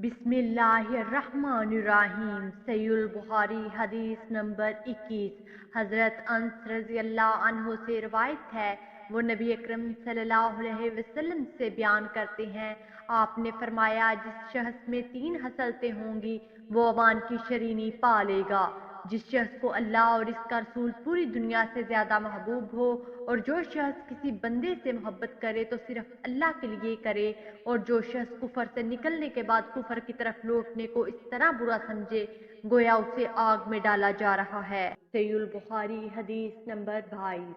बिस्मिल्लाहिर्रहमानिर्रहीम। सहीहुल बुखारी हदीस नंबर 21। हज़रत अनस रज़ी अल्लाह अन्हु से रवायत है, वो नबी अकरम सल्लल्लाहु अलैहि वसल्लम से बयान करते हैं, आपने फरमाया, जिस शख्स में 3 हसलतें होंगी वो अवान की शरीनी पा लेगा। जिस शख्स को अल्लाह और इसका रसूल पूरी दुनिया से ज्यादा महबूब हो, और जो शख्स किसी बंदे से मोहब्बत करे तो सिर्फ अल्लाह के लिए करे, और जो शख्स कुफर से निकलने के बाद कुफर की तरफ लौटने को इस तरह बुरा समझे गोया उसे आग में डाला जा रहा है। सहीहुल बुखारी हदीस नंबर 22।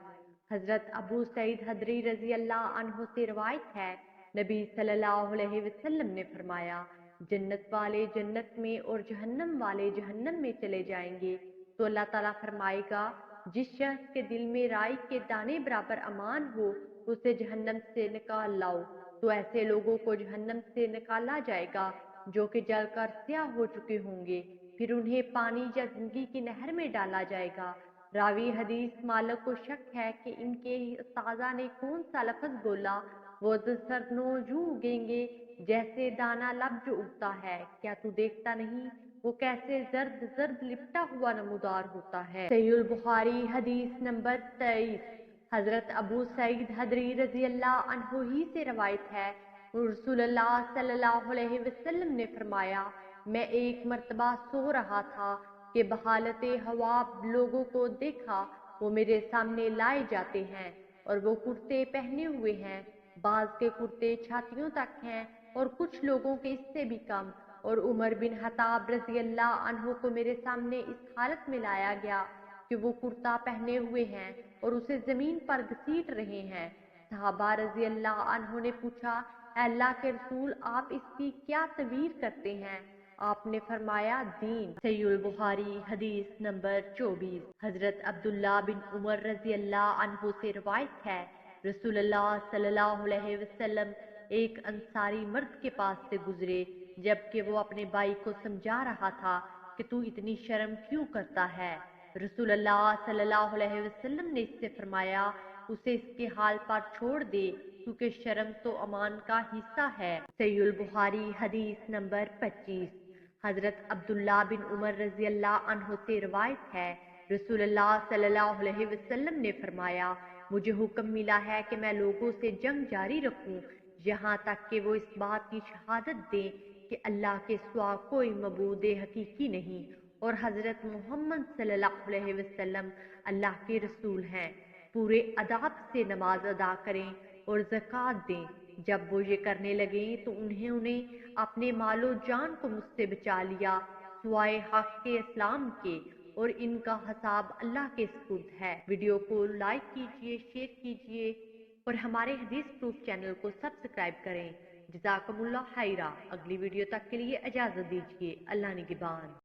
हजरत अबू सईद हदरी रजी अल्लाह अन्हु से रवायत है, नबी सल्लल्लाहु अलैहि वसल्लम ने फरमाया, जन्नत वाले जन्नत में और जहन्नम वाले जहन्नम में चले जाएंगे। तो अल्लाह ताला फरमाएगा, जिस शख्स के दिल में राई के दाने बराबर अमान हो उसे जहन्नम से निकाल लाओ। तो ऐसे लोगों को जहन्नम से निकाला जाएगा जो कि जलकर स्याह हो चुके होंगे, फिर उन्हें पानी या जिंदगी की नहर में डाला जाएगा। रावी हदीस मालिक को शक है कि इनके उस्तादा ने कौन सा लफ्ज बोला, वो सरनो यूं उगेंगे जैसे दाना लब्ज उगता है, क्या तू देखता नहीं वो कैसे जर्द जर्द लिपटा हुआ नमूदार होता है। सहीहुल बुखारी हदीस नंबर 23। हजरत अबू सईद हदरी रजी अल्लाह अन्हु ही से रवायत है, रसूलुल्लाह सल्लल्लाहु अलैहि वसल्लम ने फरमाया, मैं एक मर्तबा सो रहा था कि बहालत हवा लोगों को देखा, वो मेरे सामने लाए जाते हैं और वो कुर्ते पहने हुए हैं, बाज के कुर्ते छातियों तक हैं और कुछ लोगों के इससे भी कम। और उमर बिन खत्ताब रज़ी अल्लाह अन्हु को मेरे सामने इस हालत में लाया गया कि वो कुर्ता पहने हुए हैं और उसे जमीन पर घसीट रहे हैं। सहाबा रज़ी अल्लाह अन्हु ने पूछा, अल्लाह के रसूल, आप इसकी क्या तवीर करते हैं? आपने फरमाया, दीन। सहीहुल बुखारी हदीस नंबर 24। हजरत अब्दुल्ला बिन उमर रज़ी अल्लाह अन्हु से रवायत है, रसूलुल्लाह सल्लल्लाहु अलैहि वसल्लम एक अंसारी मर्द के पास से गुजरे, जबकि वो अपने भाई को समझा रहा था कि तू इतनी शर्म क्यों करता है। रसूलुल्लाह सल्लल्लाहु अलैहि वसल्लम ने इससे फरमाया, उसे इसके हाल पर छोड़ दे, क्योंकि शर्म तो अमान का हिस्सा है। सहीहुल बुखारी हदीस नंबर 25। हजरत अब्दुल्ला बिन उमर रजी अल्लाह अन्हु से रवायत है, रसूलुल्लाह सल्लल्लाहु अलैहि वसल्लम ने फरमाया, मुझे हुक्म मिला है कि मैं लोगों से जंग जारी रखूं यहाँ तक कि वो इस बात की शहादत दें कि अल्लाह के सिवा कोई मबूद हकीकी नहीं और हजरत मोहम्मद सल्लल्लाहु अलैहि वसल्लम अल्लाह के रसूल हैं। पूरे अदाब से नमाज अदा करें और ज़कात दें। जब वो ये करने लगे तो उन्हें अपने मालो जान को मुझसे बचा लिया सिवाय हक के इस्लाम के, और इनका हिसाब अल्लाह के सुपुर्द है। वीडियो को लाइक कीजिए, शेयर कीजिए और हमारे हदीस प्रूफ चैनल को सब्सक्राइब करें। जज़ाकमुल्लाह खैरा। अगली वीडियो तक के लिए इजाज़त दीजिए। अल्लाह निगहबान।